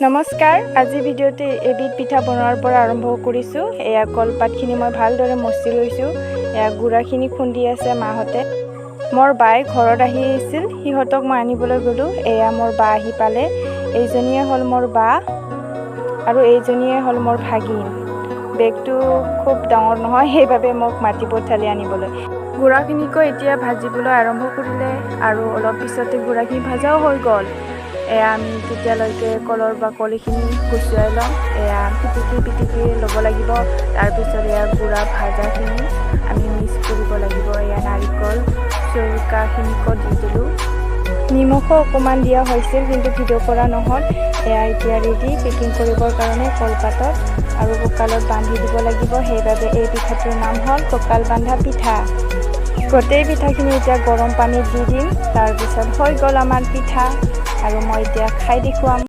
নমস্কাৰ, আজি ভিডিঅ'তে এবিধ পিঠা বনোৱাৰ পৰা আৰম্ভ কৰিছোঁ। এয়া কলপাতখিনি মই ভালদৰে মচি লৈছোঁ। এয়া গুড়াখিনি খুন্দি আছে মাহঁতে। মোৰ বাই ঘৰত আহিছিল, সিহঁতক মই আনিবলৈ গ'লোঁ। এয়া মোৰ বা আহি পালে। এইজনীয়ে হ'ল মোৰ বা আৰু এইজনীয়ে হ'ল মোৰ ভাগিন। বেগটো খুব ডাঙৰ নহয়, সেইবাবে মোক মাতি পঠালে আনিবলৈ। গুড়াখিনিকৈ এতিয়া ভাজিবলৈ আৰম্ভ কৰিলে আৰু অলপ পিছতে গুড়াখিনি ভাজাও হৈ গ'ল। এয়া আমি তেতিয়ালৈকে কলৰ বাকলিখিনি গুচাই ল'ম। এয়া পিটিকি ল'ব লাগিব। তাৰপিছত এয়া গুড়া ভাজাখিনি আমি মিক্স কৰিব লাগিব। এয়া নাৰিকল চৌকাখিনিকো দি দিলোঁ। নিমখো অকণমান দিয়া হৈছিল, কিন্তু ভিডিঅ' কৰা নহ'ল। এয়া এতিয়া ৰেডি পেকিং কৰিবৰ কাৰণে কলপাতত আৰু কঁকালত বান্ধি দিব লাগিব। সেইবাবে এই পিঠাটোৰ নাম হ'ল কঁকাল বান্ধা পিঠা। গোটেই পিঠাখিনি এতিয়া গৰম পানীত দি দিম। তাৰপিছত হৈ গ'ল আমাৰ পিঠা আৰু মই এতিয়া খাই দেখুৱাম।